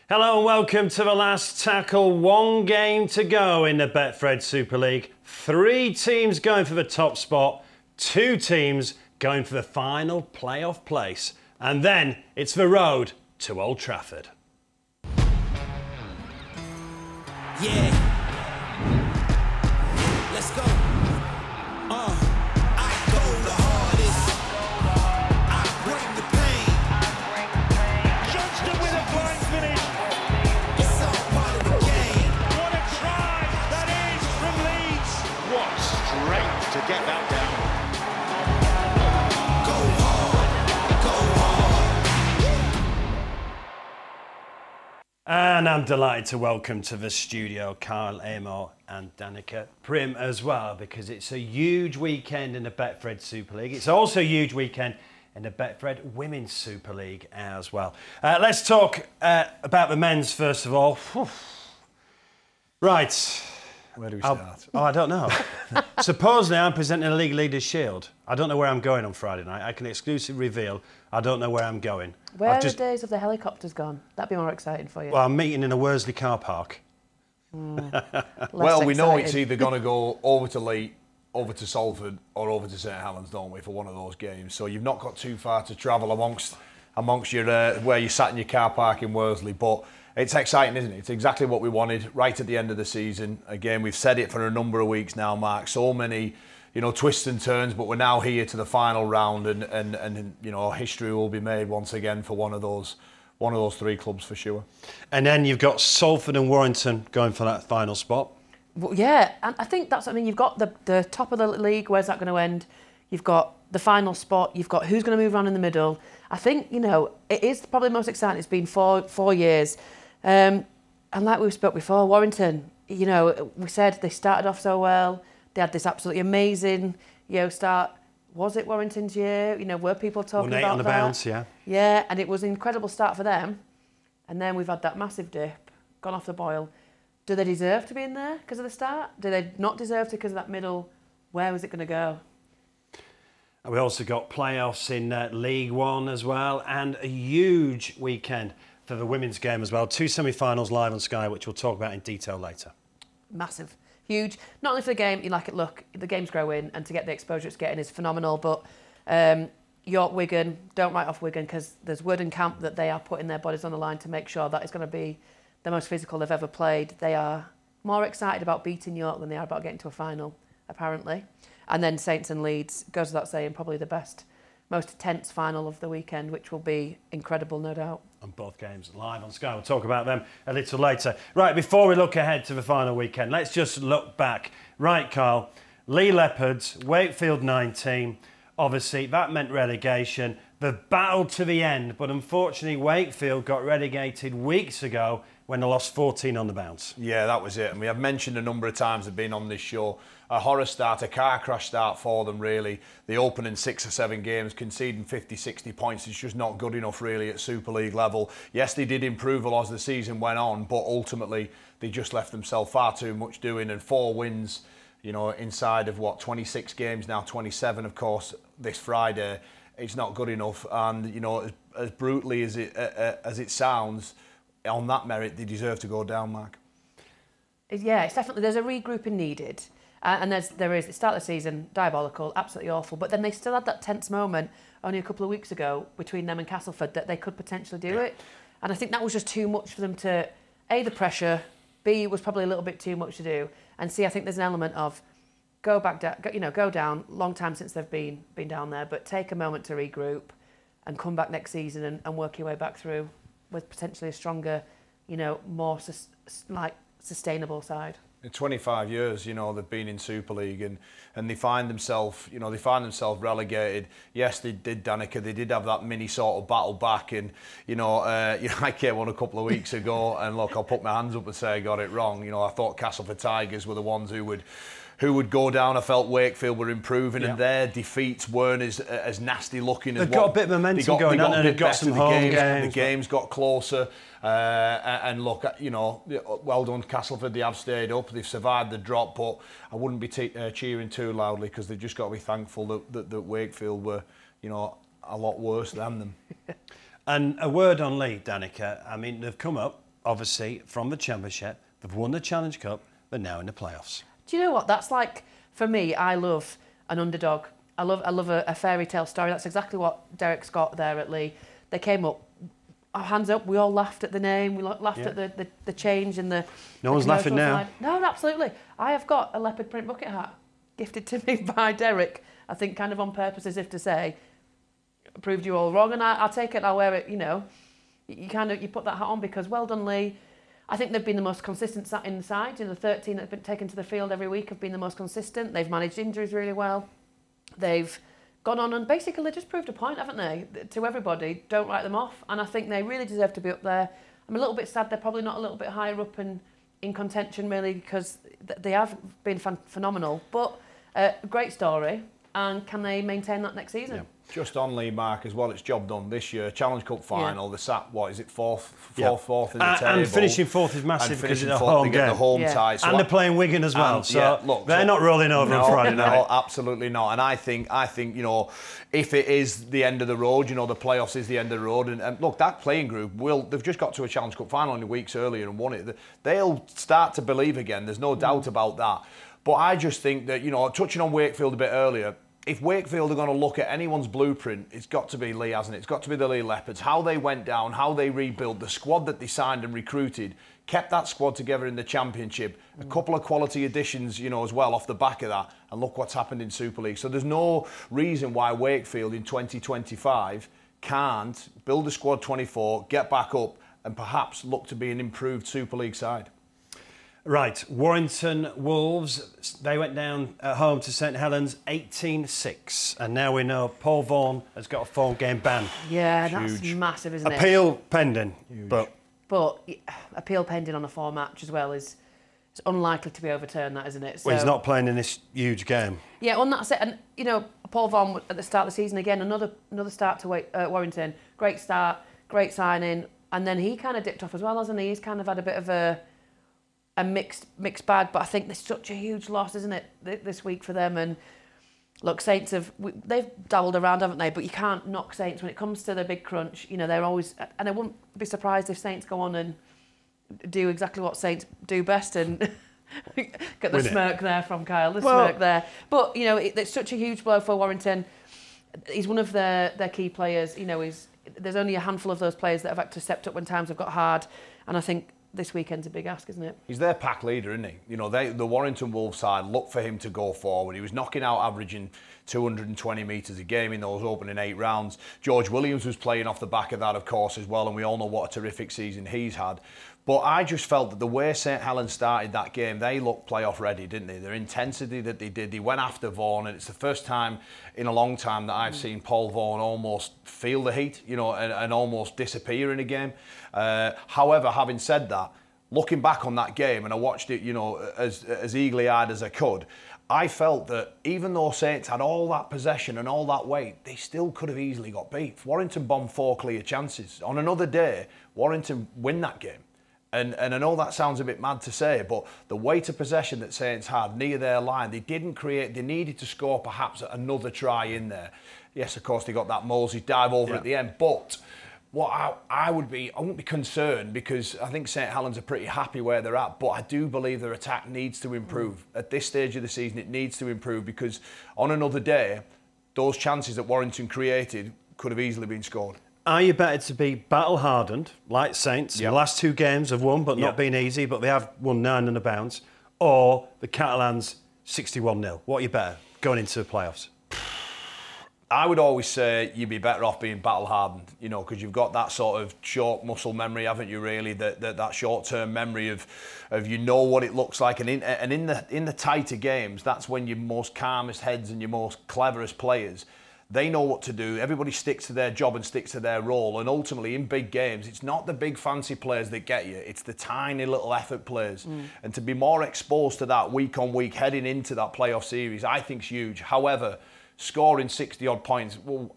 Hello and welcome to the last tackle. One game to go in the Betfred Super League. 3 teams going for the top spot. 2 teams going for the final playoff place. And then it's the road to Old Trafford. Yeah. Let's go. I go the hardest. I bring the pain. Johnston with a flying finish. It's all part of the game. What a try that is from Leeds. What strength to get that down. Go hard. Go hard. And I'm delighted to welcome to the studio Carl, Amor and Danika Priim as well, because it's a huge weekend in the Betfred Super League. It's also a huge weekend in the Betfred Women's Super League as well. Let's talk about the men's first of all. Right. Where do we start? I don't know. Supposedly I'm presenting a League Leaders Shield. I don't know where I'm going on Friday night. I can exclusively reveal I don't know where I'm going. Where are the days of the helicopters gone? That'd be more exciting for you. Well, I'm meeting in a Worsley car park. Well, we know it's either going to go over to Leigh, over to Salford, or over to St Helens, don't we, for one of those games. So you've not got too far to travel amongst your where you sat in your car park in Worsley. But it's exciting, isn't it? It's exactly what we wanted right at the end of the season. Again, we've said it for a number of weeks now, Mark. So many, twists and turns, but we're now here to the final round, and history will be made once again for one of those 3 clubs for sure. And then you've got Salford and Warrington going for that final spot. Well, yeah, and I think that's, you've got the top of the league, where's that going to end? You've got the final spot, you've got who's going to move around in the middle. I think, it is probably the most exciting. It's been four years. And like we spoke before, Warrington, we said they started off so well. They had this absolutely amazing, start. Was it Warrington's year? Were people talking about that? 1-8 on the bounce, yeah. Yeah, and it was an incredible start for them. And then we've had that massive dip, gone off the boil. Do they deserve to be in there because of the start? Do they not deserve to because of that middle? Where was it going to go? And we also got playoffs in League One as well, and a huge weekend for the women's game as well. 2 semi-finals live on Sky, which we'll talk about in detail later. Massive. Huge. Not only for the game, look, the game's growing, and to get the exposure it's getting is phenomenal, but York, Wigan, don't write off Wigan, because there's word in camp that they are putting their bodies on the line to make sure that it's going to be the most physical they've ever played. They are more excited about beating York than they are about getting to a final, apparently. And then Saints and Leeds, goes without saying, probably the best, most tense final of the weekend, which will be incredible, no doubt. And both games live on Sky. We'll talk about them a little later. Right, before we look ahead to the final weekend, let's just look back. Right, Carl, Leigh Leopards, Wakefield 19. Obviously, that meant relegation. The battle to the end, but unfortunately, Wakefield got relegated weeks ago when they lost 14 on the bounce. Yeah, that was it. And we have mentioned a number of times they've been on this show. A horror start, a car crash start for them, really. The opening 6 or 7 games, conceding 50, 60 points is just not good enough, really, at Super League level. Yes, they did improve a lot as the season went on, but ultimately they just left themselves far too much doing. And 4 wins, inside of, 26 games now, 27, of course, this Friday. It's not good enough. And, as brutally as it sounds, on that merit, they deserve to go down, Mark. Yeah, it's definitely, there's a regrouping needed. And there is, the start of the season, diabolical, absolutely awful. But then they still had that tense moment only a couple of weeks ago between them and Castleford that they could potentially do it. And I think that was just too much for them to, A, the pressure, B, was probably a little bit too much to do. And C, I think there's an element of go back down, go down, long time since they've been down there, but take a moment to regroup and come back next season and work your way back through with potentially a stronger, more sustainable side. In 25 years, they've been in Super League and they find themselves, relegated. Yes, they did, Danika. They did have that mini sort of battle back, and I came on a couple of weeks ago, and look, I'll put my hands up and say I got it wrong. I thought Castleford Tigers were the ones who would go down. I felt Wakefield were improving, and their defeats weren't as nasty looking as they've got a bit of momentum going on, and they've got some home games. The games got closer. And look, well done Castleford. They have stayed up. They've survived the drop, but I wouldn't be cheering too loudly, because they've just got to be thankful that Wakefield were, a lot worse than them. And a word on Leigh, Danika. They've come up. obviously, from the Championship. They've won the Challenge Cup. They're now in the playoffs. Do you know what? That's like, for me, I love an underdog. I love a fairy tale story. That's exactly what Derek's got there at Lee. They came up, our hands up, we all laughed at the name, we laughed at the change in the... No one's laughing now. Side. No, absolutely. I have got a leopard print bucket hat gifted to me by Derek, I think kind of on purpose, as if to say, proved you all wrong, and I'll take it, I'll wear it, you know. You put that hat on because well done, Lee. I think they've been the most consistent in the side. The 13 that have been taken to the field every week have been the most consistent. They've managed injuries really well. They've gone on and basically just proved a point, haven't they, to everybody. Don't write them off. And I think they really deserve to be up there. I'm a little bit sad they're probably not a little bit higher up and in contention, really, because they have been phenomenal. But a great story. And can they maintain that next season? Yeah. Just on Lee, Mark, as well, it's job done this year. Challenge Cup final, the sat, what is it, fourth in the table. And finishing fourth is massive because it's a home game. The home tie. So and they're playing Wigan as well, so they're not rolling over on Friday night. No, absolutely not. And I think, you know, if it is the end of the road, you know, the playoffs is the end of the road. And look, that playing group, they've just got to a Challenge Cup final only weeks earlier and won it. They'll start to believe again. There's no doubt about that. But I just think that, you know, touching on Wakefield a bit earlier, if Wakefield are going to look at anyone's blueprint, it's got to be Lee, hasn't it? It's got to be the Lee Leopards. How they went down, how they rebuilt, the squad that they signed and recruited, kept that squad together in the Championship. A couple of quality additions, you know, as well off the back of that. And look what's happened in Super League. So there's no reason why Wakefield in 2025 can't build a squad 24, get back up, and perhaps look to be an improved Super League side. Right, Warrington Wolves, they went down at home to St Helens 18-6. And now we know Paul Vaughan has got a 4-game ban. Yeah, that's massive, isn't it? Appeal pending. But appeal pending on a 4-match as well is it's unlikely to be overturned, that, isn't it? So, well, he's not playing in this huge game. Yeah, well, that's it. And, you know, Paul Vaughan at the start of the season, again, another start to Warrington. Great start, great signing. And then he kind of dipped off as well, hasn't he? He's kind of had a bit of a mixed bag, but I think there's such a huge loss, isn't it, this week for them? And look, Saints they've dabbled around, haven't they? But you can't knock Saints when it comes to the big crunch. You know, they're always, and I wouldn't be surprised if Saints go on and do exactly what Saints do best and get the smirk there from Kyle, smirk there. But you know, it's such a huge blow for Warrington. He's one of their key players. You know, there's only a handful of those players that have actually stepped up when times have got hard, and I think this weekend's a big ask, isn't it? He's their pack leader, isn't he? You know, the Warrington Wolves side look for him to go forward. He was knocking out, averaging 220 metres a game in those opening 8 rounds. George Williams was playing off the back of that, of course, as well, and we all know what a terrific season he's had. But I just felt that the way St Helens started that game, they looked playoff ready, didn't they? Their intensity that they did, they went after Vaughan, and it's the first time in a long time that I've seen Paul Vaughan almost feel the heat, you know, and almost disappear in a game. However, having said that, looking back on that game, and I watched it, you know, as eagerly-eyed as I could, I felt that even though Saints had all that possession and all that weight, they still could have easily got beat. Warrington bombed 4 clear chances. On another day, Warrington win that game. And I know that sounds a bit mad to say, but the weight of possession that Saints had near their line, they needed to score perhaps another try in there. Yes, of course, they got that Moses dive over at the end, but what I wouldn't be concerned, because I think St Helens are pretty happy where they're at, but I do believe their attack needs to improve. At this stage of the season, it needs to improve, because on another day, those chances that Warrington created could have easily been scored. Are you better to be battle-hardened, like Saints? The last 2 games have won, but not been easy, but they have won 9 and a bounce. Or the Catalans 61-0? What are you better going into the playoffs? I would always say you'd be better off being battle-hardened, you know, because you've got that sort of short muscle memory, haven't you, really? That short-term memory of you know what it looks like. And in the tighter games, that's when your most calmest heads and your most cleverest players, they know what to do. Everybody sticks to their job and sticks to their role. And ultimately, in big games, it's not the big fancy players that get you. It's the tiny little effort players. And to be more exposed to that week on week, heading into that playoff series, I think is huge. However, scoring 60-odd points, well,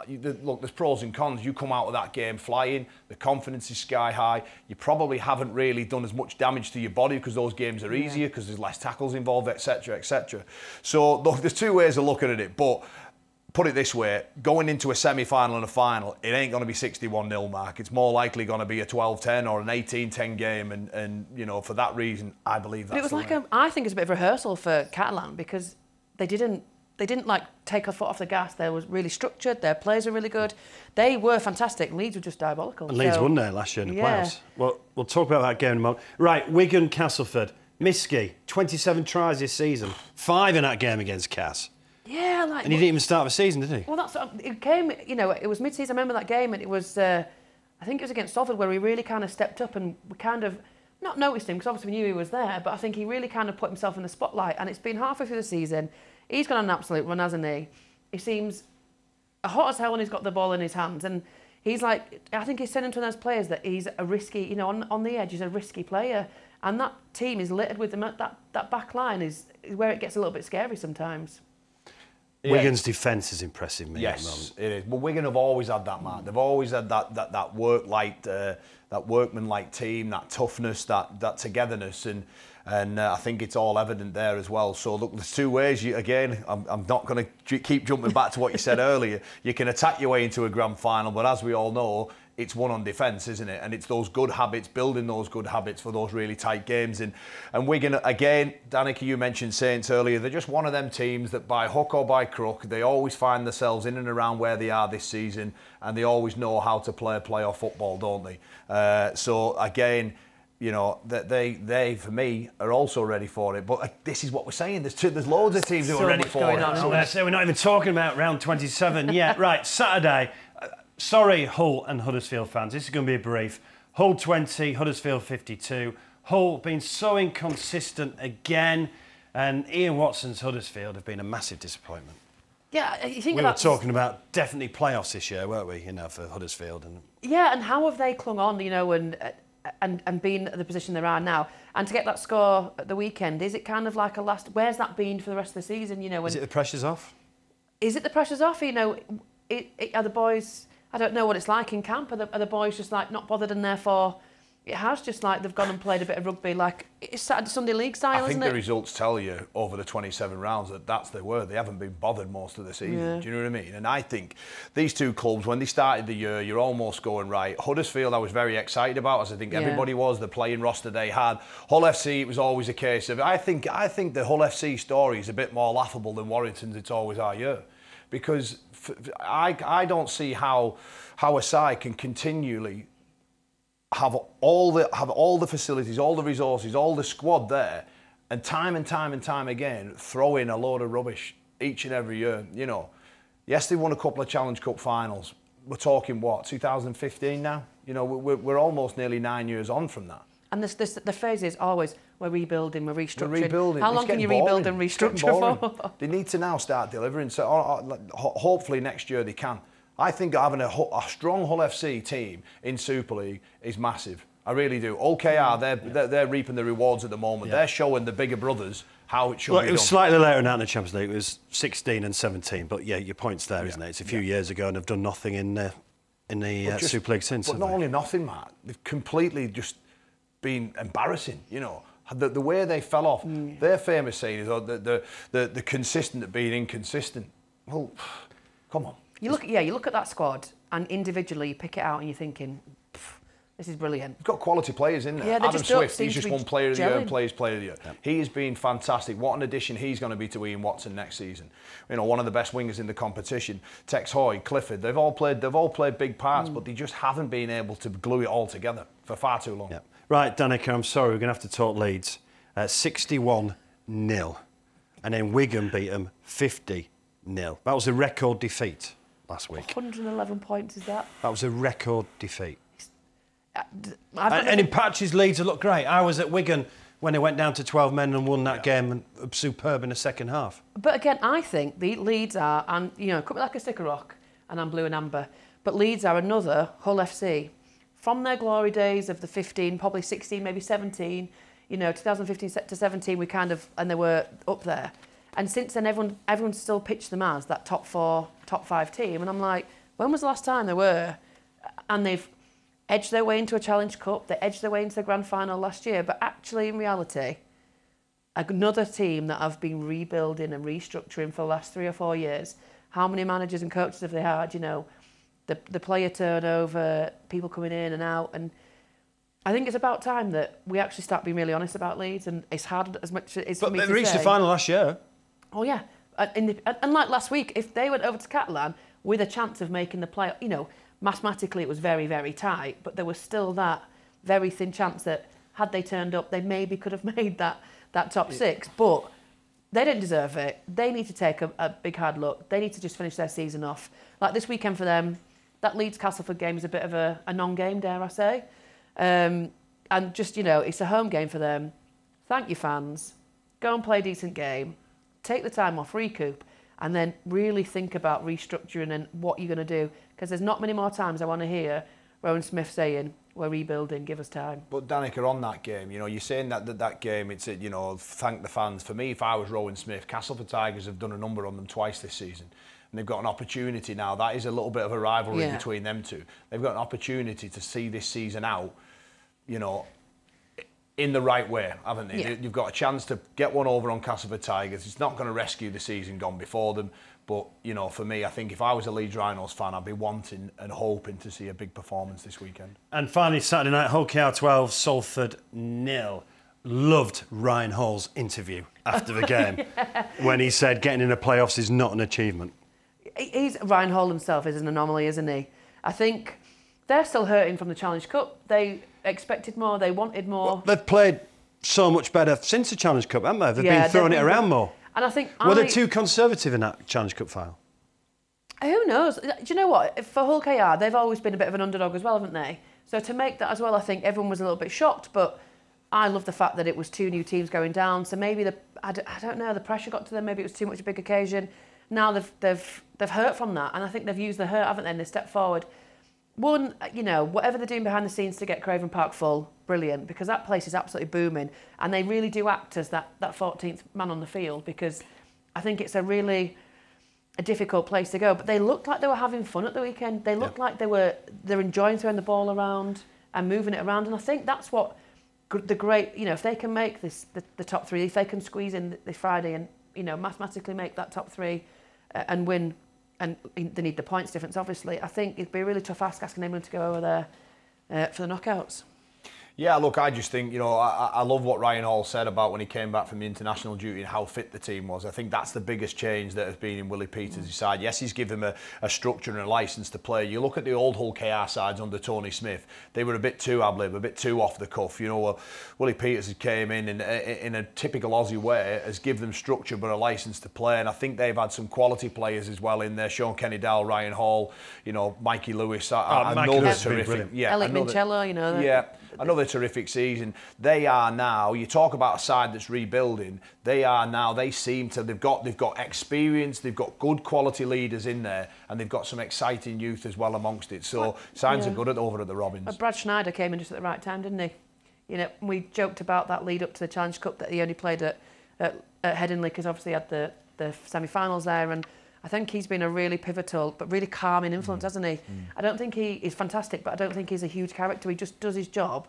look, there's pros and cons. You come out of that game flying, the confidence is sky high. You probably haven't really done as much damage to your body because those games are easier, because there's less tackles involved, etc., etc. So, look, there's 2 ways of looking at it, but put it this way, going into a semi-final and a final, it ain't going to be 61-0, Mark. It's more likely going to be a 12-10 or an 18-10 game, and you know, for that reason, I believe that's But it was like I think it's a bit of rehearsal for Catalan, because they didn't like take a foot off the gas. They was really structured. Their players were really good. They were fantastic. Leeds were just diabolical. And Leeds won there last year in the playoffs. Well, we'll talk about that game in a moment. Right, Wigan, Castleford. Miskey, 27 tries this season. 5 in that game against Cass. Yeah, like. And he didn't even start the season, did he? Well, it came. You know, it was mid-season. I remember that game, and it was. I think it was against Salford where he really kind of stepped up, and we kind of not noticed him because obviously we knew he was there. But I think he really kind of put himself in the spotlight. And it's been halfway through the season. He's gone on an absolute run, hasn't he? He seems hot as hell when he's got the ball in his hands, and he's like. I think he's turning into one of those players that he's a risky. You know, on the edge, he's a risky player. And that team is littered with them. That back line is where it gets a little bit scary sometimes. Yeah. Wigan's defence is impressive, me. Yes, it is. Well, Wigan have always had that, man. They've always had that workman-like team, that toughness, that togetherness, and I think it's all evident there as well. So look, there's two ways. I'm not going to keep jumping back to what you said earlier. You can attack your way into a grand final, but as we all know, it's won on defence, isn't it? And it's those good habits, building those good habits for those really tight games. And Wigan, again, Danika, you mentioned Saints earlier, they're just one of them teams that by hook or by crook, they always find themselves in and around where they are this season, and they always know how to play playoff football, don't they? So again, you know, they for me are also ready for it. But this is what we're saying. There's loads of teams who are ready for it. I was going to say, we're not even talking about round 27 yet. Right, Saturday. Sorry, Hull and Huddersfield fans. This is going to be brief. Hull 20, Huddersfield 52. Hull been so inconsistent again, and Ian Watson's Huddersfield have been a massive disappointment. Yeah, you think we were talking about definitely playoffs this year, weren't we? You know, for Huddersfield. And yeah, and how have they clung on? You know, and been at the position they are now, and to get that score at the weekend, is it kind of like a last? Where's that been for the rest of the season? You know, is it the pressure's off? Is it the pressure's off? You know, are the boys? I don't know what it's like in camp. Are the boys just like not bothered, and therefore it has just like they've gone and played a bit of rugby, like it's Saturday Sunday League style, isn't it? I think the results tell you over the 27 rounds that they were. They haven't been bothered most of the season. Yeah. Do you know what I mean? And I think these two clubs, when they started the year, you're almost going right. Huddersfield, I was very excited about, as I think everybody was. The playing roster they had. Hull FC, it was always a case of. I think the Hull FC story is a bit more laughable than Warrington's. It's always our year. Because I don't see how a side can continually have all the facilities, all the resources, all the squad there, and time again throw in a load of rubbish each and every year. You know, yes, they won a couple of Challenge Cup finals. We're talking what, 2015 now? You know, we're almost nearly 9 years on from that. And the phrase is always, we're rebuilding, we're restructuring. We're rebuilding. How long can you rebuild and restructure for? They need to now start delivering. So hopefully next year they can. I think having a strong Hull FC team in Super League is massive. I really do. OKR, they're reaping the rewards at the moment. Yeah. They're showing the bigger brothers how it should be done. It was slightly later than that in the Champions League. It was 16 and 17. But yeah, your point's there, isn't it? It's a few years ago and they've done nothing in the Super League since. But not only nothing, Matt. They've completely just been embarrassing, you know. The way they fell off. Their famous saying is the consistent at being inconsistent. Well, come on. You look at that squad and individually you pick it out and you're thinking, this is brilliant. We've got quality players in there. Yeah, Adam Swift, he's just won Player of the Year and Player of the Year. Yeah. He has been fantastic. What an addition he's going to be to Ian Watson next season. You know, one of the best wingers in the competition. Tex Hoy, Clifford, they've all played big parts, but they just haven't been able to glue it all together for far too long. Yeah. Right, Danika, I'm sorry, we're going to have to talk Leeds. 61-0. And then Wigan beat them 50-0. That was a record defeat last week. 111 points, is that? That was a record defeat. And in patches, Leeds have looked great. I was at Wigan when they went down to 12 men and won that game, and superb in the second half. But again, I think the Leeds are, and you know, could be like a stick of rock, and I'm blue and amber, but Leeds are another Hull FC. From their glory days of the 15, probably 16, maybe 17, you know, 2015 to 17, we kind of, and they were up there. And since then, everyone's still pitched them as that top 4, top 5 team. And I'm like, when was the last time they were? And they've edged their way into a Challenge Cup. They edged their way into the grand final last year. But actually, in reality, another team that have been rebuilding and restructuring for the last 3 or 4 years. how many managers and coaches have they had, you know, the player turnover, people coming in and out, and I think it's about time that we actually start being really honest about Leeds, and it's hard as much as it is for me to say. But they reached the final last year. Oh yeah, and like last week, if they went over to Catalan with a chance of making the play, you know, mathematically it was very, very tight, but there was still that very thin chance that had they turned up, they maybe could have made that top six, but they didn't deserve it. They need to take a big hard look. They need to just finish their season off. Like this weekend for them, that Leeds Castleford game is a bit of a non-game, dare I say. And just, you know, it's a home game for them. Thank your fans. Go and play a decent game. Take the time off, recoup, and then really think about restructuring and what you're going to do. Because there's not many more times I want to hear Rowan Smith saying, we're rebuilding, give us time. But Danika, on that game, you know, you're saying that game, it's, you know, thank the fans. For me, if I was Rowan Smith, Castleford Tigers have done a number on them twice this season. And they've got an opportunity now. That is a little bit of a rivalry between them two. They've got an opportunity to see this season out, you know, in the right way, haven't they? Yeah. You've got a chance to get one over on Castleford Tigers. It's not going to rescue the season gone before them. But, you know, for me, I think if I was a Leeds Rhinos fan, I'd be wanting and hoping to see a big performance this weekend. And finally, Saturday night, Hull KR 12, Salford 0. Loved Ryan Hall's interview after the game when he said getting in the playoffs is not an achievement. Ryan Hall himself is an anomaly, isn't he? I think they're still hurting from the Challenge Cup. They expected more, they wanted more. Well, they've played so much better since the Challenge Cup, haven't they? They've been throwing it around more. And I think were they too conservative in that Challenge Cup final? Who knows? Do you know what? For Hull KR, they've always been a bit of an underdog as well, haven't they? So to make that as well, I think everyone was a little bit shocked, but I love the fact that it was two new teams going down. So maybe I don't know, the pressure got to them. Maybe it was too much a big occasion. Now they've hurt from that, and I think they've used the hurt, haven't they? And they stepped forward. One, you know, whatever they're doing behind the scenes to get Craven Park full, brilliant, because that place is absolutely booming, and they really do act as that 14th man on the field, because I think it's a difficult place to go. But they looked like they were having fun at the weekend. They looked like they're enjoying throwing the ball around and moving it around, and I think that's what the great, you know, if they can make this the top three, if they can squeeze in this Friday and, you know, mathematically make that top three and win, and they need the points difference, obviously, I think it'd be a really tough ask asking anyone to go over there for the knockouts. Yeah, look, I just think, you know, I love what Ryan Hall said about when he came back from the international duty and how fit the team was. I think that's the biggest change that has been in Willie Peters' side. Yes, he's given him a structure and a licence to play. You look at the old Hull KR sides under Tony Smith, they were a bit too ad-lib, a bit too off the cuff. You know, Willie Peters came in a typical Aussie way, has given them structure but a licence to play. And I think they've had some quality players as well in there. Sean Kenny-Dowell, Ryan Hall, you know, Mikey Lewis. Another terrific. Yeah, Elliot Mincello, you know. Yeah. Another terrific season. They are now, you talk about a side that's rebuilding, they seem to, they've got experience, they've got good quality leaders in there, and they've got some exciting youth as well amongst it. So signs are good over at the Robins. Brad Schneider came in just at the right time, didn't he? You know, we joked about that lead up to the Challenge Cup that he only played at Headingley because obviously he had the semi-finals there, and I think he's been a really pivotal but really calming influence, hasn't he? I don't think he is fantastic, but I don't think he's a huge character. He just does his job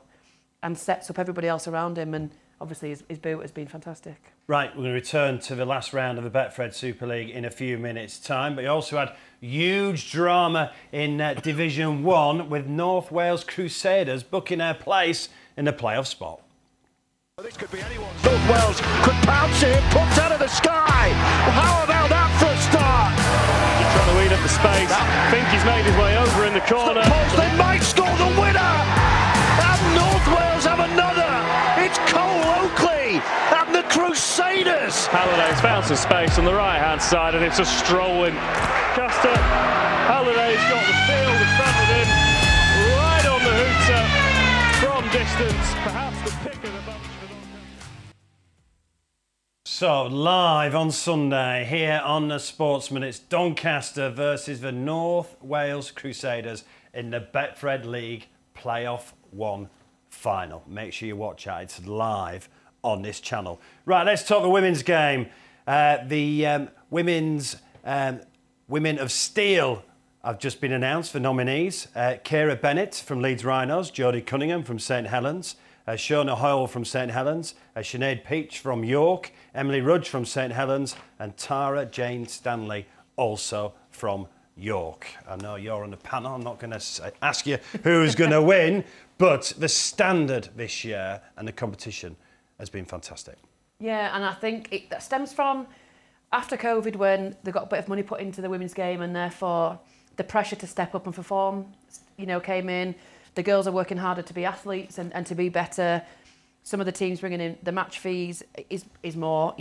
and sets up everybody else around him, and obviously his boot has been fantastic. Right, we're going to return to the last round of the Betfred Super League in a few minutes' time, but you also had huge drama in Division 1 with North Wales Crusaders booking their place in the playoff spot. This could be anyone. North Wales could pounce it, popped out of the sky. How about that for a start? He's trying to eat up the space. Think he's made his way over in the corner. They might score the winner. And North Wales have another. It's Cole Oakley and the Crusaders. Halliday's found some space on the right-hand side, and it's a strolling Custer. Halliday's got the field in front of him, right on the hooter from distance. Perhaps the pick of the bunch. So, live on Sunday here on the Sportsman, it's Doncaster versus the North Wales Crusaders in the Betfred League Playoff 1 final. Make sure you watch that, it's live on this channel. Right, let's talk the women's game. The Women of Steel have just been announced for nominees. Kira Bennett from Leeds Rhinos, Jodie Cunningham from St Helens, Shona Hoyle from St Helens, Sinead Peach from York, Emily Rudge from St Helens, and Tara Jane Stanley also from York. I know you're on the panel. I'm not going to ask you who's going to win, but the standard this year and the competition has been fantastic. Yeah, and I think that stems from after COVID, when they got a bit of money put into the women's game, and therefore the pressure to step up and perform, came in. The girls are working harder to be athletes and to be better. Some of the teams bringing in the match fees is more,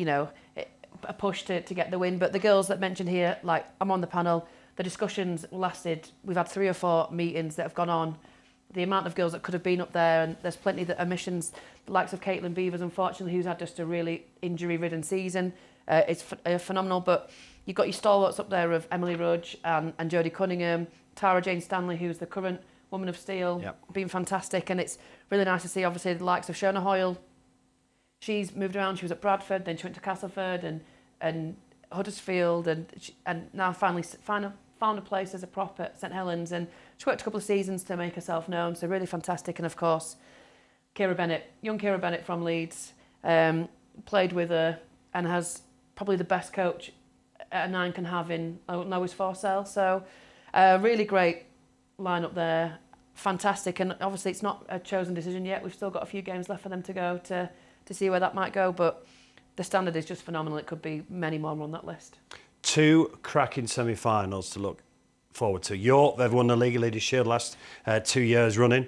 a push to get the win. But the girls that mentioned here, like I'm on the panel, the discussions lasted. We've had 3 or 4 meetings that have gone on. The amount of girls that could have been up there, and there's plenty that are missions. The likes of Caitlin Beavers, unfortunately, who's had just a really injury-ridden season. It's phenomenal, but you've got your stalwarts up there of Emily Rudge and Jodie Cunningham, Tara Jane Stanley, who's the current Woman of Steel, been fantastic, and it's really nice to see, obviously, the likes of Shona Hoyle. She's moved around. She was at Bradford, then she went to Castleford and Huddersfield, and now finally found a place as a prop at St Helens, and she worked a couple of seasons to make herself known, so really fantastic. And of course, Kira Bennett, young Kira Bennett from Leeds, played with her and has probably the best coach a 9 can have in Lois Forsell. So really great lineup there, fantastic. And obviously it's not a chosen decision yet. We've still got a few games left for them to go to see where that might go. But the standard is just phenomenal. It could be many more on that list. 2 cracking semi-finals to look forward to. York, they've won the League of Leaders Shield last 2 years running.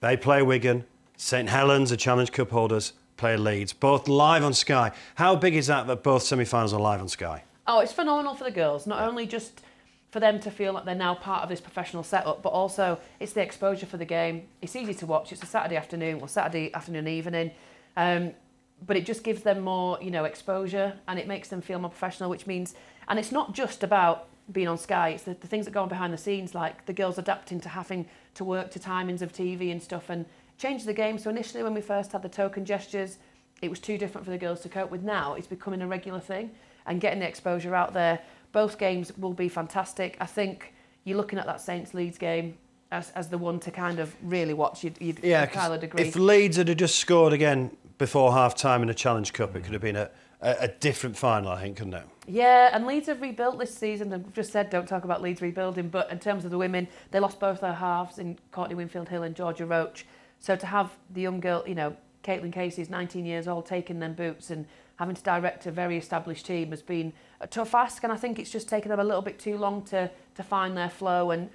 They play Wigan. St Helens, the Challenge Cup holders, play Leeds. Both live on Sky. How big is that both semi-finals are live on Sky? Oh, it's phenomenal for the girls. Not only just for them to feel like they're now part of this professional setup, but also it's the exposure for the game. It's easy to watch. It's a Saturday afternoon, or Saturday afternoon evening. But it just gives them more, exposure, and it makes them feel more professional, which means... And it's not just about being on Sky, it's the things that go on behind the scenes, like the girls adapting to having to work to timings of TV and stuff, and change the game. So initially when we first had the token gestures, it was too different for the girls to cope with. Now it's becoming a regular thing, and getting the exposure out there. Both games will be fantastic. I think you're looking at that Saints-Leeds game as the one to kind of really watch. You'd kind of agree. If Leeds had just scored again before half-time in the Challenge Cup, it could have been a different final, I think, couldn't it? Yeah, and Leeds have rebuilt this season. I've just said don't talk about Leeds rebuilding, but in terms of the women, they lost both their halves in Courtney Winfield-Hill and Georgia Roach. So to have the young girl, Caitlin Casey's 19 years old, taking them boots and having to direct a very established team has been a tough ask, and I think it's just taken them a little bit too long to find their flow and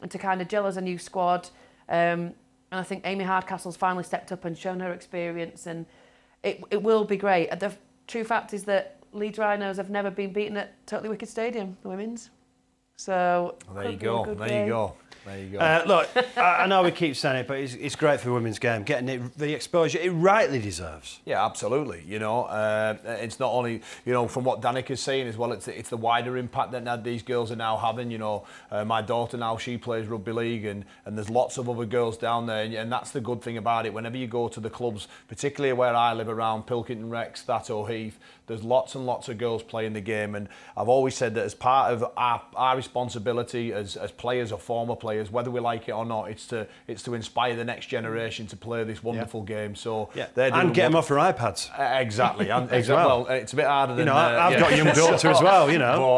to kind of gel as a new squad. And I think Amy Hardcastle's finally stepped up and shown her experience, and it will be great. The true fact is that Leeds Rhinos have never been beaten at Totally Wicked Stadium, the women's. So there you go. There you go. There you go. Look, I know we keep saying it, but it's great for the women's game, getting the exposure it rightly deserves. Yeah, absolutely. It's not only, from what Danika's saying as well, it's the wider impact that these girls are now having. My daughter now, she plays rugby league, and there's lots of other girls down there, and that's the good thing about it. Whenever you go to the clubs, particularly where I live around Pilkington Rex, Thatto Heath, there's lots and lots of girls playing the game, and I've always said that as part of our responsibility as players or former players, whether we like it or not, it's to inspire the next generation to play this wonderful game. So they're doing, and get them off their iPads. Exactly. And well, it's a bit harder than I've got a young daughter as well.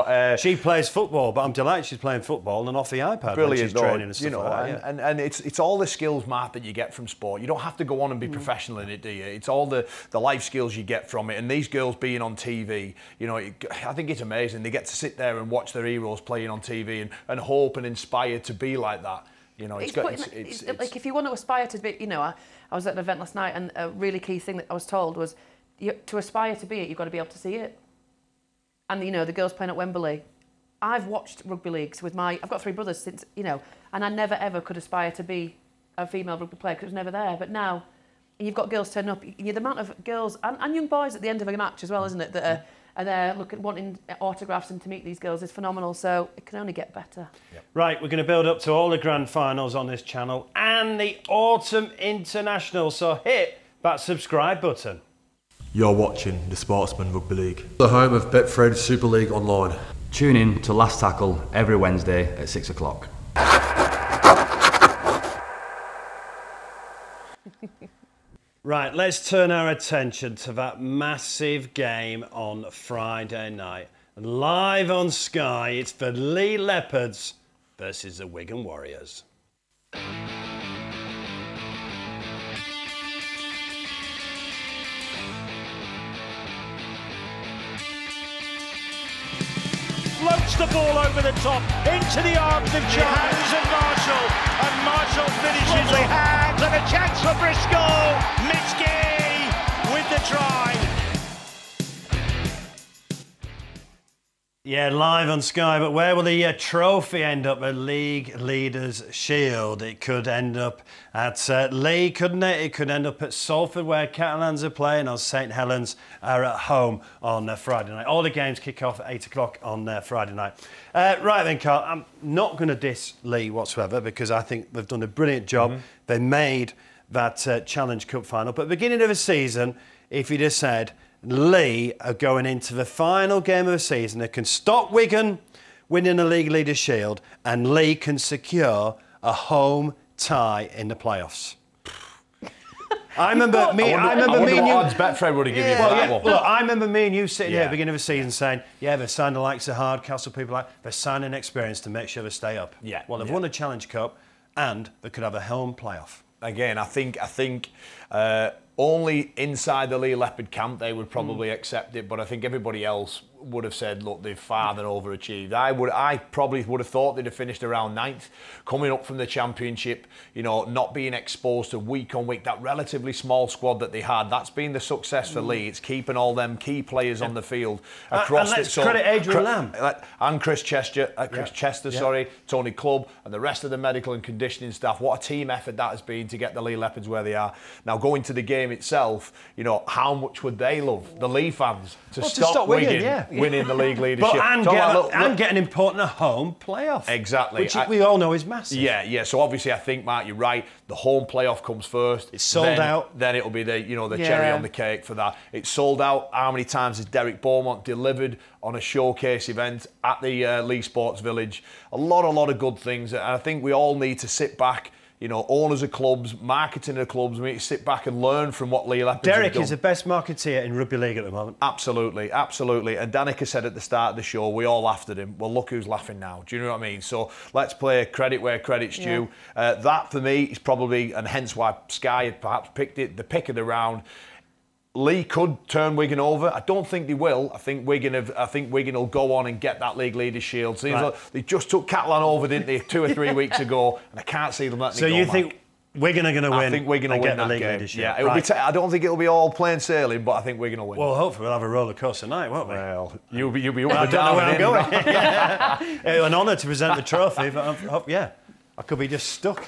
But, she plays football, but I'm delighted she's playing football and off the iPad. Brilliant, when she's training and stuff like that. And it's all the skills, Mark, that you get from sport. You don't have to go on and be professional in it, do you? It's all the life skills you get from it. And these girls being on TV, I think it's amazing. They get to sit there and watch their heroes playing on TV and hope and inspire to be like that. It's like if you want to aspire to be, I was at an event last night, and a really key thing that I was told was to aspire to be it, you've got to be able to see it. And the girls playing at Wembley, I've watched rugby leagues with I've got 3 brothers since, and I never ever could aspire to be a female rugby player because it was never there. But now you've got girls turning up. The amount of girls and young boys at the end of a match as well, isn't it, that are there wanting autographs and to meet these girls is phenomenal. So it can only get better. Yep. Right, we're going to build up to all the grand finals on this channel and the Autumn International. So hit that subscribe button. You're watching the Sportsman Rugby League, the home of Betfred Super League Online. Tune in to Last Tackle every Wednesday at 6 o'clock. Right, let's turn our attention to that massive game on Friday night. live on Sky. It's for Lee Leopards versus the Wigan Warriors. Floats the ball over the top into the arms of Jones and Marshall finishes the hands and a chance for Briscoe. Mitski with the try. Yeah, live on Sky, but where will the trophy end up? A League Leaders Shield. It could end up at Lee, couldn't it? It could end up at Salford, where Catalans are playing, or St Helens are at home on Friday night. All the games kick off at 8 o'clock on Friday night. Right then, Carl, I'm not going to diss Lee whatsoever, because I think they've done a brilliant job. They made that Challenge Cup final. But at the beginning of the season, if you'd have said Lee are going into the final game of the season, they can stop Wigan winning the League Leaders Shield, and Lee can secure a home tie in the playoffs. I remember me and you. Odds Betfred would have given you for that one. Look, I remember me and you sitting here at the beginning of the season saying, yeah, they're signing the likes of Hardcastle, people like, they're signing experience to make sure they stay up. Yeah. Well, they've won the Challenge Cup, and they could have a home playoff. Again, I think only inside the Lee Leopard camp they would probably accept it, but I think everybody else would have said, look, they've far than overachieved. I probably would have thought they'd have finished around 9th, coming up from the Championship, you know, not being exposed to week on week, that relatively small squad that they had. That's been the success for Lee. It's keeping all them key players on the field across and let's credit Adrian Lamb. And Chris Chester, Tony Clubb, and the rest of the medical and conditioning staff. What a team effort that has been to get the Lee Leopards where they are. Now, going to the game itself, you know, how much would they love, the Lee fans, to stop Wigan winning the league leadership? And get an important home playoff. Exactly. Which we all know is massive. Yeah. So obviously I think, Mark, you're right. The home playoff comes first. It's sold out. Then it'll be the cherry on the cake for that. It's sold out. How many times has Derek Beaumont delivered on a showcase event at the Lee Sports Village? A lot of good things. And I think we all need to sit back. You know, owners of clubs, marketing of clubs, we need to sit back and learn from what Lee Leopards have done. Derek is the best marketeer in Rugby League at the moment. Absolutely. And Danika said at the start of the show, we all laughed at him. Well, look who's laughing now. Do you know what I mean? So let's play credit where credit's due. That, for me, is probably, and hence why Sky had perhaps picked it, the pick of the round. Lee could turn Wigan over. I don't think they will. I think Wigan will go on and get that League Leaders Shield. So they just took Catalan over, didn't they, 2 or 3 weeks ago, and I can't see them letting it go. So you think Wigan are going to win? I think Wigan will win the that League game. Leaders Shield. Yeah, it'll be I don't think it'll be all plain sailing, but I think Wigan will win. Well, hopefully we'll have a roller coaster night, won't we? Well, you'll be up I and don't know down. where I'm going. An honour to present the trophy, but I could be just stuck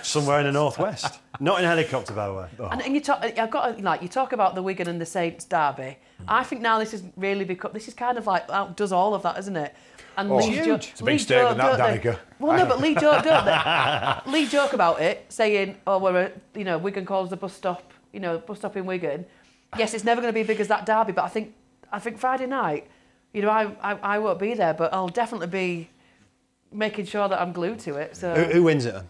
somewhere in the northwest. Not in a helicopter, by the way. And you talk about the Wigan and the Saints derby. I think now this has really become, this is kind of like outdoes all of that, isn't it? And It's a big statement, that, Danika. Well, no, but Lee joke, don't they? Lee joke about it, saying, Wigan calls the bus stop, bus stop in Wigan. Yes, it's never going to be as big as that derby, but I think Friday night, I won't be there, but I'll definitely be making sure that I'm glued to it. So who wins it then?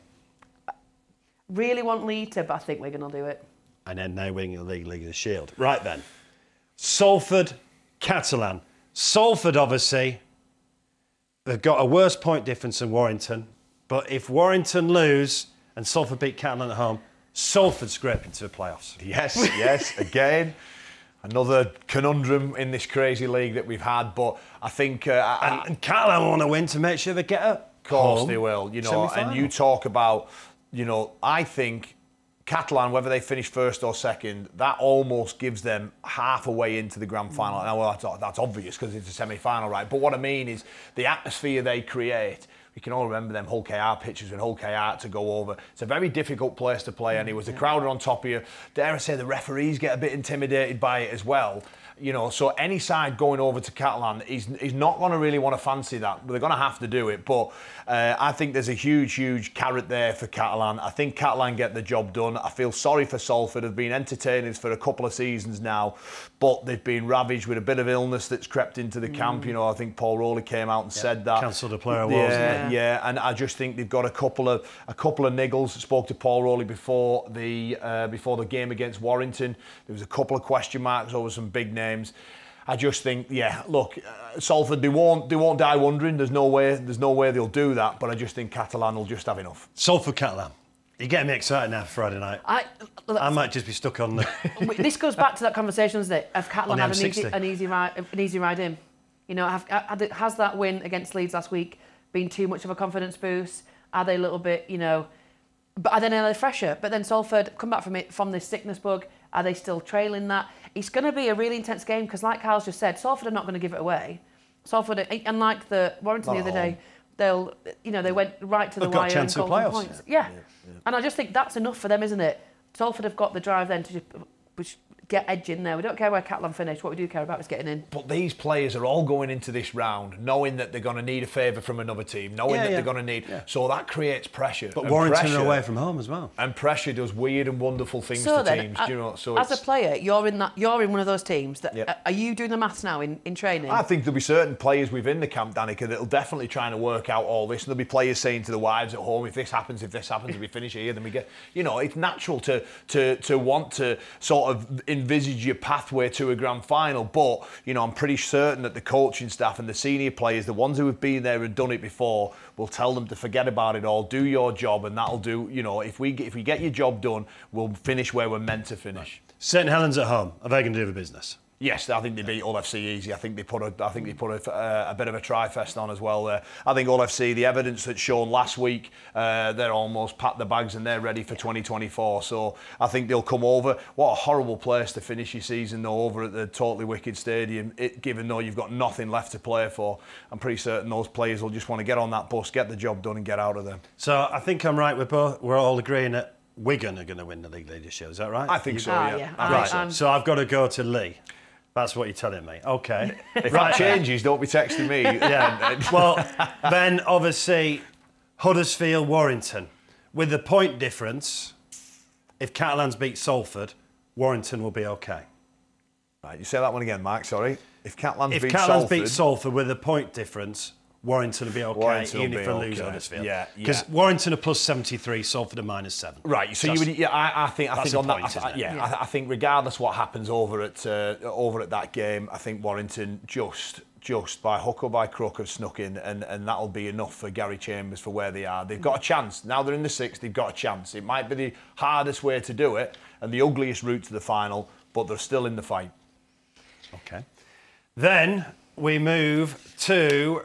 Really want Lee to, but I think Wigan will do it. And then they win the League of the Shield. Right then. Salford, Catalan. Salford, obviously, they've got a worse point difference than Warrington. But if Warrington lose and Salford beat Catalan at home, Salford scrape into the playoffs. Yes, again. Another conundrum in this crazy league that we've had, but I think... and Catalan want to win to make sure they get a Of course they will, and you talk about, I think Catalan, whether they finish first or second, that almost gives them half a way into the grand final. Now, well, that's obvious because it's a semi-final, right? But what I mean is the atmosphere they create. We can all remember them Hull KR pitches when Hull KR had to go over. It's a very difficult place to play, and it was the crowd on top of you. Dare I say the referees get a bit intimidated by it as well. So any side going over to Catalan is not going to really want to fancy that. They're going to have to do it. But I think there's a huge carrot there for Catalan. I think Catalan get the job done. I feel sorry for Salford. They've been entertainers for a couple of seasons now, but they've been ravaged with a bit of illness that's crept into the camp. I think Paul Rowley came out and said that. Cancelled a player awards. Yeah, and I just think they've got a couple of niggles. I spoke to Paul Rowley before the game against Warrington. There was a couple of question marks over some big names. I just think, look, Salford, they won't die wondering. There's no way they'll do that. But I just think Catalan will just have enough. Salford Catalan. You're getting me excited now for Friday night. I might just be stuck on the... This goes back to that conversation, doesn't it? Have Catalan had M60. an easy ride in? You know, has that win against Leeds last week been too much of a confidence boost? Are they a little bit, you know... But are they nearly fresher? But then Salford come back from this sickness bug. Are they still trailing that? It's going to be a really intense game because, like Carl's just said, Salford are not going to give it away. Salford, unlike the Warrington the other day, they went right to the wire. They've got a chance of playoffs. Points. Yeah. And I just think that's enough for them, isn't it? Salford have got the drive then to just get edge in there. We don't care where Catalan finished. What we do care about is getting in. But these players are all going into this round knowing that they're going to need a favour from another team, knowing that they're going to need... Yeah. So that creates pressure. But Warrington are away from home as well. And pressure does weird and wonderful things to teams. As a player, you're in one of those teams. Are you doing the maths now in training? I think there'll be certain players within the camp, Danika, that'll definitely trying to work out all this. And there'll be players saying to the wives at home, if this happens, if we finish here, then we get... You know, it's natural to want to sort of envisage your pathway to a grand final, but you know, I'm pretty certain that the coaching staff and the senior players, the ones who have been there and done it before, will tell them to forget about it all, do your job, and that'll do. You know, if we get your job done, we'll finish where we're meant to finish. St Helens at home, are they going to do the business? Yes, I think they beat All FC easy. I think they put a bit of a tri-fest on as well there. I think All FC, the evidence that's shown last week, they're almost packed the bags and they're ready for 2024. So I think they'll come over. What a horrible place to finish your season though, over at the Totally Wicked Stadium. Given though you've got nothing left to play for, I'm pretty certain those players will just want to get on that bus, get the job done, and get out of there. So I think I'm right. We're all agreeing that Wigan are going to win the League Leadership. Is that right? I think so. Yeah. Right. So I've got to go to Lee. That's what you're telling me. Okay. If that changes, don't be texting me. Yeah. Well, then obviously Huddersfield, Warrington. With the point difference, if Catalans beat Salford, Warrington will be okay. Right, you say that one again, Mark, sorry. If Catalans beat Salford with a point difference, Warrington will be okay, even if they lose Huddersfield. Yeah. Because Warrington are plus 73, Salford are minus 7. Right. So I think on that. I think regardless what happens over at that game, I think Warrington just by hook or by crook have snuck in, and that'll be enough for Gary Chambers for where they are. They've got a chance now. They're in the 6th. They've got a chance. It might be the hardest way to do it and the ugliest route to the final, but they're still in the fight. Okay. Then we move to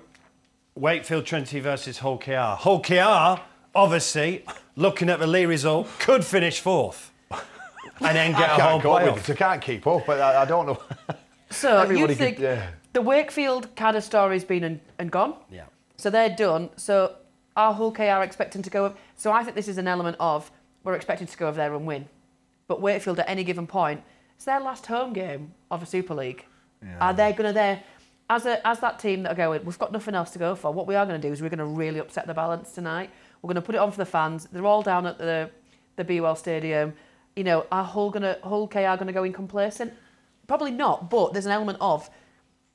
Wakefield Trinity versus Hull KR. Hull KR, obviously, looking at the Lee result, could finish 4th and then get a home playoff. I can't keep up, but I don't know. So you think the Wakefield kind of story's been and gone? Yeah. So they're done. So are Hull KR expecting to go? So I think this is an element of we're expecting to go over there and win, but Wakefield at any given point, it's their last home game of a Super League. Yeah. Are they going to As that team that are going, we've got nothing else to go for. What we are going to do is we're going to really upset the balance tonight. We're going to put it on for the fans. They're all down at the Bewell Stadium. You know, are Hull KR going to go in complacent? Probably not. But there's an element of,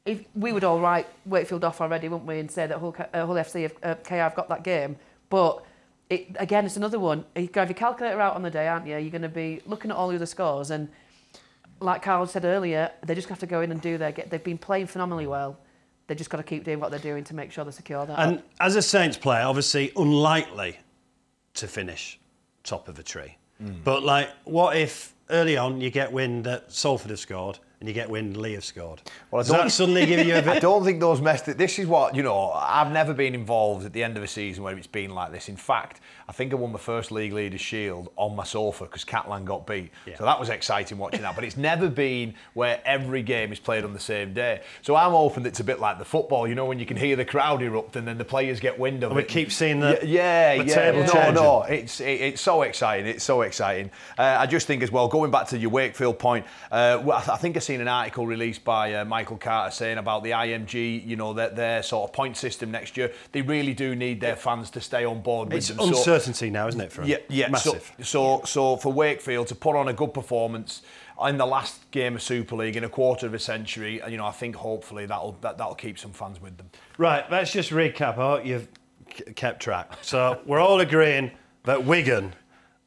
if we would all write Wakefield off already, wouldn't we, and say that Hull FC KR have got that game. But again, it's another one. You have your calculator out on the day, aren't you? You're going to be looking at all the other scores and. Like Carl said earlier, they just have to go in and do they've been playing phenomenally well. They've just got to keep doing what they're doing to make sure they secure that. And as a Saints player, obviously unlikely to finish top of the tree. But like, what if early on you get wind that Salford have scored and you get wind Lee have scored? Well, does that suddenly give you a bit... I don't think those this is what, you know, I've never been involved at the end of a season where it's been like this. In fact, I think I won my first League Leaders Shield on my sofa because Catalan got beat. Yeah. So that was exciting watching that. But it's never been where every game is played on the same day. So I'm hoping it's a bit like the football, you know, when you can hear the crowd erupt and then the players get wind of it. We keep seeing the table changing. No, it's so exciting. It's so exciting. I just think as well, going back to your Wakefield point, I think I've seen an article released by Michael Carter saying about the IMG, you know, their sort of point system next year. They really do need their fans to stay on board with them. It's uncertainty now, isn't it? For massive. So for Wakefield to put on a good performance in the last game of Super League in a quarter of a century, you know, I think hopefully that'll keep some fans with them. Right, let's just recap. I hope you've kept track. So we're all agreeing that Wigan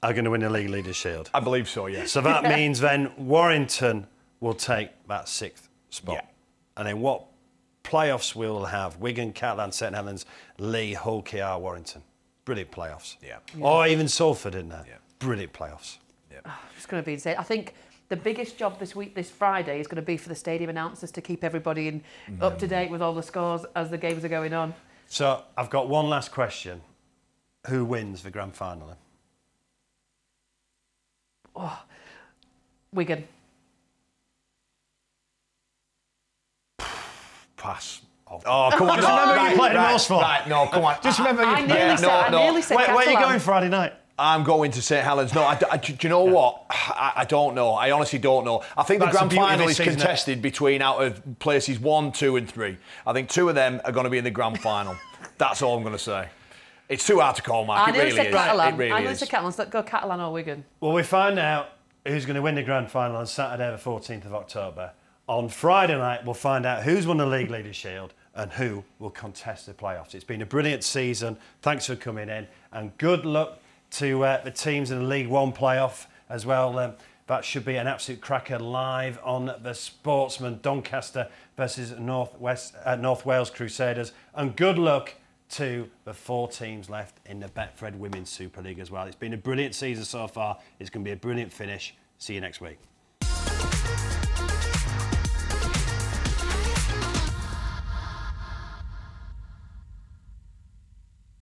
are going to win the League Leaders Shield. I believe so, yeah. So that means then Warrington will take that 6th spot. And then what playoffs we'll have? Wigan, Catalan, St Helens, Leigh, Hull, KR, Warrington. Brilliant playoffs. Yeah. Or even Salford in there. Yeah. Brilliant playoffs. Yeah. It's going to be insane. I think the biggest job this week, this Friday, is going to be for the stadium announcers to keep everybody up to date with all the scores as the games are going on. So I've got one last question. Who wins the grand final then? Oh, Wigan. Pass. Oh, come on. Just remember you played in Horsford. Right, no, come on. Just remember I you nearly said Where are you Catalan. going Friday night? I'm going to St Helens. No, do you know what? I don't know. I honestly don't know. I think That's the the grand beauty of final this is season, contested between out of places 1, 2 and 3. I think 2 of them are going to be in the grand final. That's all I'm going to say. It's too hard to call, Mark. I It nearly really said is. Catalan. It really I nearly is. said Catalan. So go Catalan or Wigan. Well, we find out who's going to win the grand final on Saturday the 14th of October. On Friday night, we'll find out who's won the League Leaders' Shield and who will contest the playoffs. It's been a brilliant season. Thanks for coming in, and good luck to the teams in the League One playoff as well. That should be an absolute cracker live on the Sportsman, Doncaster versus North Wales Crusaders. And good luck to the 4 teams left in the Betfred Women's Super League as well. It's been a brilliant season so far. It's going to be a brilliant finish. See you next week.